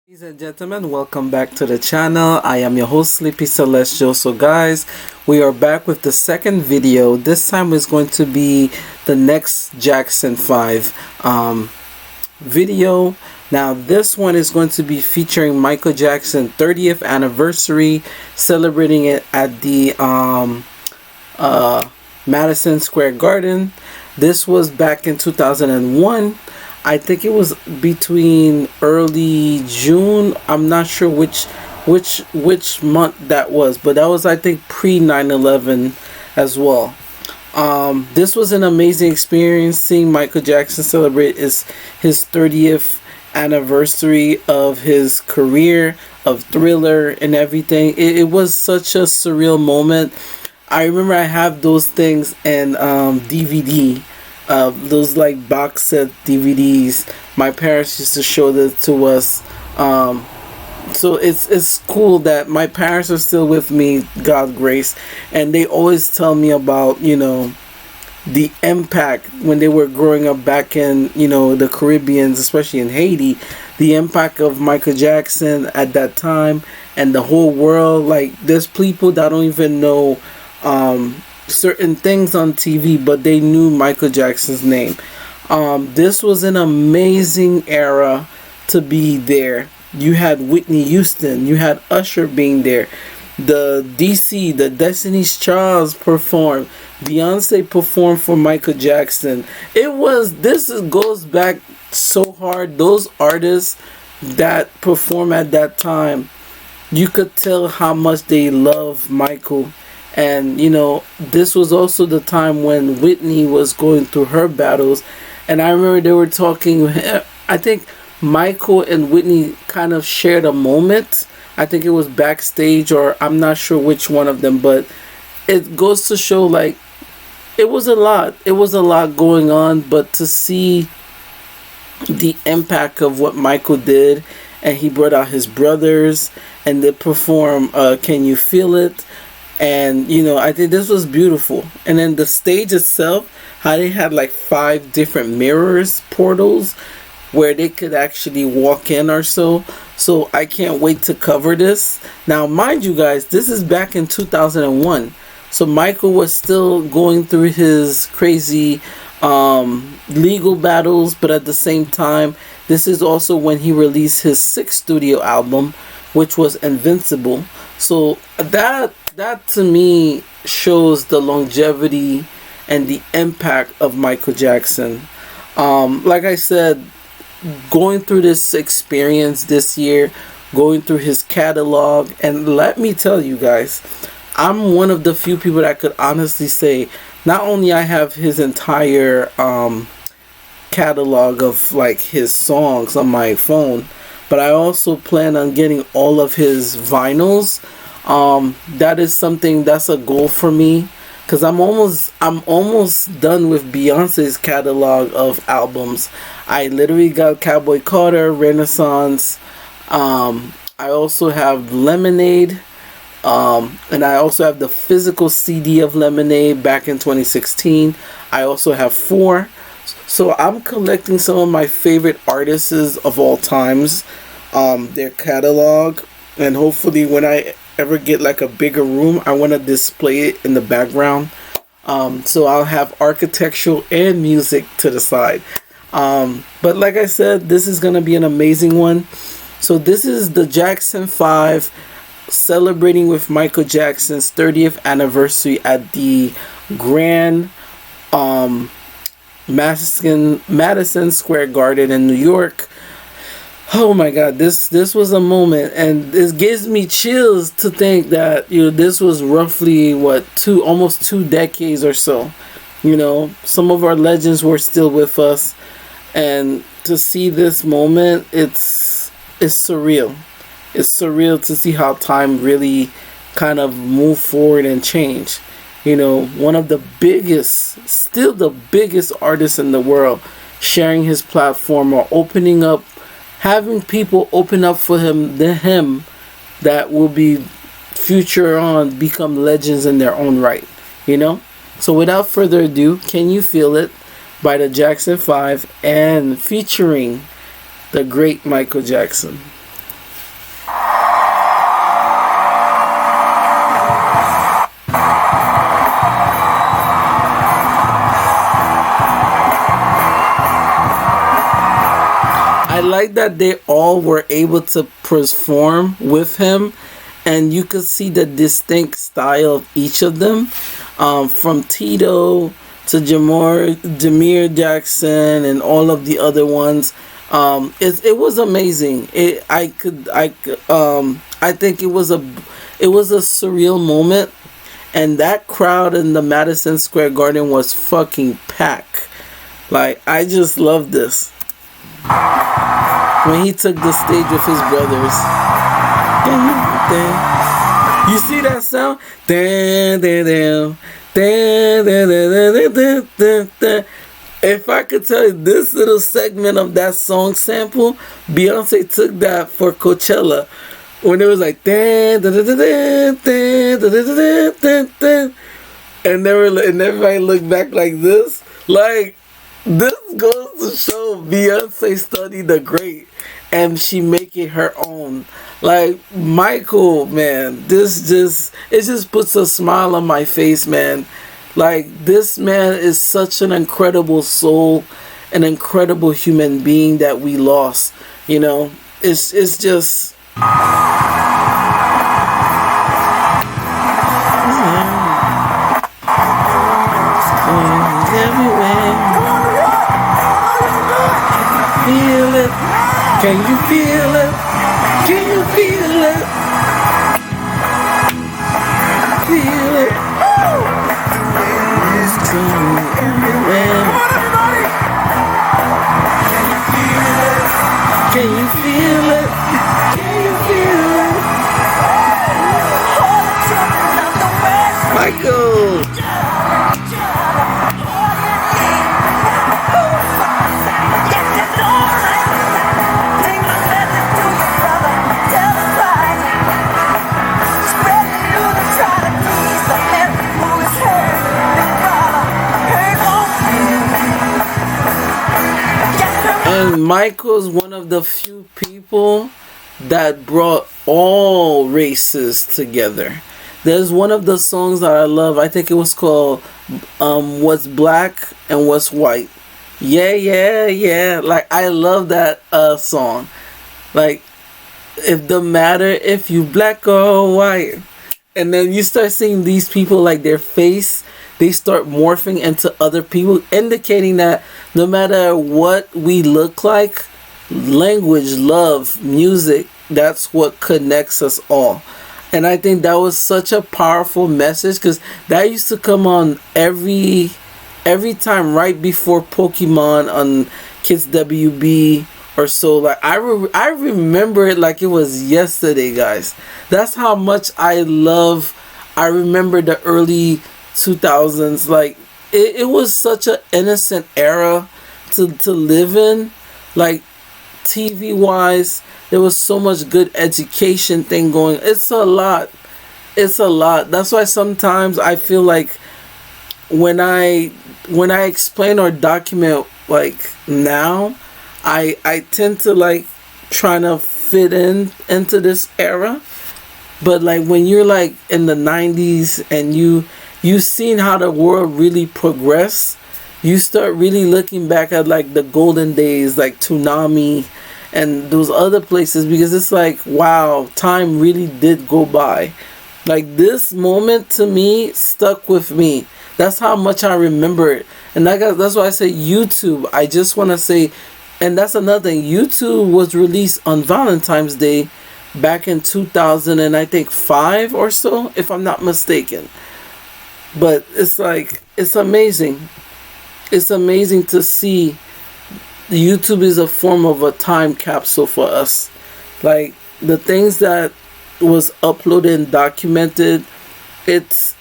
Ladies and gentlemen, welcome back to the channel. I am your host Sleepy Celestial. So guys, we are back with the second video. This time is going to be the next Jackson 5 video. Now this one is going to be featuring Michael Jackson 30th anniversary, celebrating it at the Madison Square Garden. This was back in 2001. I think it was between early June. I'm not sure which month that was, but that was, I think, pre 9/11 as well. This was an amazing experience seeing Michael Jackson celebrate his 30th anniversary of his career, of Thriller and everything. It was such a surreal moment. I remember I have those things in DVD. Those like box set DVDs. My parents used to show that to us. So it's cool that my parents are still with me, God's grace, and they always tell me about, the impact when they were growing up back in, the Caribbean, especially in Haiti, the impact of Michael Jackson at that time and the whole world. Like, there's people that don't even know certain things on TV, but they knew Michael Jackson's name. This was an amazing era to be there. You had Whitney Houston, you had Usher being there, the Destiny's Child performed, Beyonce performed for Michael Jackson. This goes back so hard. Those artists that perform at that time, you could tell how much they love Michael. And this was also the time when Whitney was going through her battles. And I remember they were talking, I think Michael and Whitney kind of shared a moment. I think it was backstage, or I'm not sure which one of them, but it goes to show, like, it was a lot going on. But to see the impact of what Michael did, and he brought out his brothers and they perform Can You Feel It? And I think this was beautiful. And then the stage itself, how they had like 5 different mirrors, portals, where they could actually walk in or so. So I can't wait to cover this. Now, mind you guys, this is back in 2001. So Michael was still going through his crazy legal battles, but at the same time, this is also when he released his 6th studio album, which was Invincible. So that to me shows the longevity and the impact of Michael Jackson. Like I said, going through this experience this year, going through his catalog, and let me tell you guys, I'm one of the few people that could honestly say, not only I have his entire catalog of like his songs on my phone, but I also plan on getting all of his vinyls. That is something that's a goal for me, because I'm almost done with Beyonce's catalog of albums. I literally got Cowboy Carter, Renaissance. I also have Lemonade, and I also have the physical CD of Lemonade back in 2016. I also have 4. So I'm collecting some of my favorite artists of all times, their catalog, and hopefully when I ever get like a bigger room, I want to display it in the background. So I'll have architectural and music to the side. But like I said, this is gonna be an amazing one. So this is the Jackson 5 celebrating with Michael Jackson's 30th anniversary at the Grand Madison Square Garden in New York. Oh my God, this was a moment, and it gives me chills to think that this was roughly almost 2 decades or so. Some of our legends were still with us, and to see this moment, it's surreal. It's surreal to see how time really kind of moved forward and changed. One of the biggest, still the biggest artists in the world, sharing his platform or opening up, having people open up for him that will be future on become legends in their own right. So without further ado, Can You Feel It by the Jackson 5 and featuring the great Michael Jackson. like that they all were able to perform with him, and you could see the distinct style of each of them, from Tito to Jameer Jackson and all of the other ones. It was amazing. I think it was a surreal moment, and that crowd in the Madison Square Garden was fucking packed. Like, I just love this. When he took the stage with his brothers. You see that sound? If I could tell you this little segment of that song sample, Beyonce took that for Coachella. When it was like and everybody looked back like this. Like, this goes to show Beyonce studied the great, and she make it her own. Like, Micheal, man, it just puts a smile on my face, man. Like, this man is such an incredible soul, an incredible human being that we lost. You know, it's just. Feel it? Can you feel it? Can you feel it? Feel it? It's going everywhere. Can you feel it? Can you feel it? Micheal! And Micheal's one of the few people that brought all races together. There's one of the songs that I love. I think it was called What's Black and What's White. Yeah, yeah, yeah. Like, I love that song. Like, it don't matter if you black or white. And then you start seeing these people, like, their face, they start morphing into other people, indicating that no matter what we look like, language, love, music, that's what connects us all. And I think that was such a powerful message, because that used to come on every time right before Pokemon on Kids WB or so. Like, I remember it like it was yesterday, guys. That's how much I remember the early 2000s. Like, it was such an innocent era to live in. Like, TV wise, there was so much good education thing going. It's a lot. That's why sometimes I feel like when I explain or document, like, now, I tend to, like, trying to fit into this era. But, like, when you're, like, in the 90s and you've seen how the world really progressed, you start really looking back at, like, the golden days, like Toonami and those other places, because it's like, wow, time really did go by. Like, this moment to me stuck with me. That's how much I remember it. And that's why I say YouTube. I just want to say, and that's another thing, YouTube was released on Valentine's Day back in 2000 and I think 5 or so, if I'm not mistaken. But it's like, it's amazing. It's amazing to see YouTube is a form of a time capsule for us. Like, the things that was uploaded and documented, it's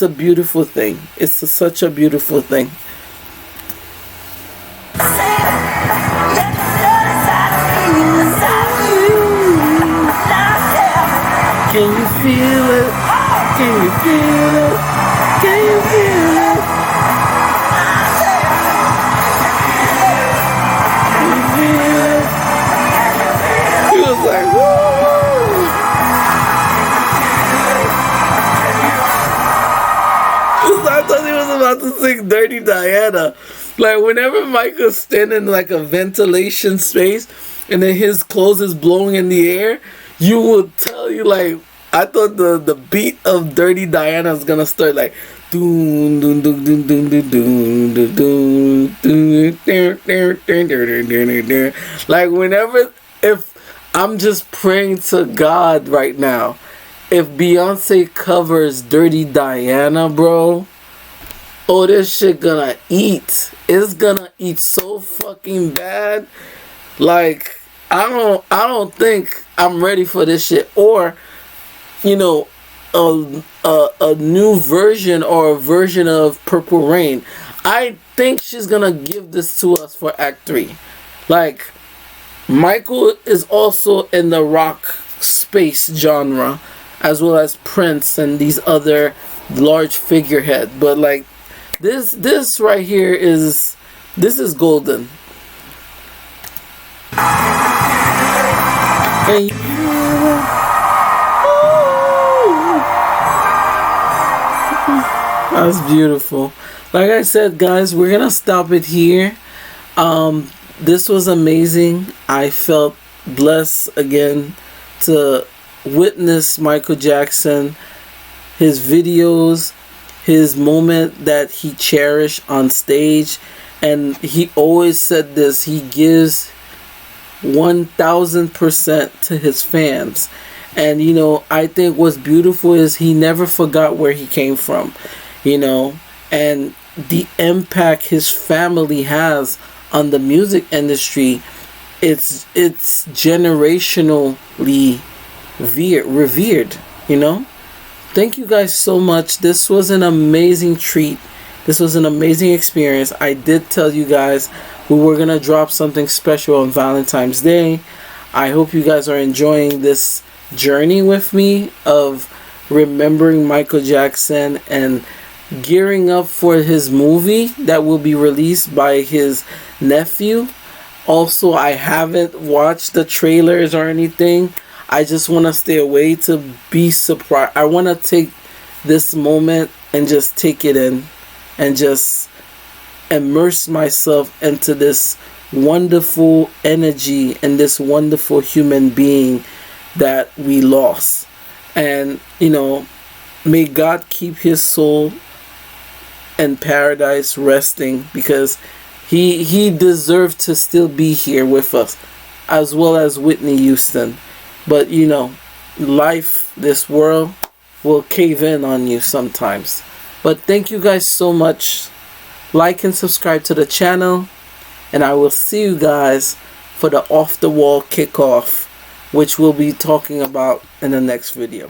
a beautiful thing. It's such a beautiful thing. Can you feel it? Can you feel it? Can you feel it? Can you feel it? He was like, woo! I thought he was about to sing Dirty Diana. Like, whenever Michael's standing in, like, a ventilation space, and then his clothes is blowing in the air, you would tell you like, I thought the beat of Dirty Diana is gonna start like doon doon doon doon doon doon doon doon doon. Like whenever, if I'm just praying to God right now, if Beyonce covers Dirty Diana, bro, oh, this shit gonna eat. It's gonna eat so fucking bad. Like I don't think I'm ready for this shit. Or, you know, a new version or a version of Purple Rain. I think she's gonna give this to us for Act 3. Like, Micheal is also in the rock space genre, as well as Prince and these other large figurehead. But like this right here is golden. And that's beautiful. Like I said, guys, we're gonna stop it here. This was amazing. I felt blessed again to witness Michael Jackson, his videos, his moment that he cherished on stage. And he always said this: he gives 1000% to his fans. And you know, I think what's beautiful is he never forgot where he came from, you know, and the impact his family has on the music industry. It's generationally revered, you know. Thank you guys so much. This was an amazing treat. This was an amazing experience. I did tell you guys we were gonna drop something special on Valentine's Day. I hope you guys are enjoying this journey with me of remembering Michael Jackson and gearing up for his movie that will be released by his nephew. Also, I haven't watched the trailers or anything. I just want to stay away to be surprised. I want to take this moment and just take it in and just immerse myself into this wonderful energy and this wonderful human being that we lost. And, you know, may God keep his soul in paradise resting, because he deserved to still be here with us, as well as Whitney Houston. But you know, life, this world will cave in on you sometimes. But thank you guys so much. Like and subscribe to the channel, and I will see you guys for the off the wall kickoff, which we'll be talking about in the next video.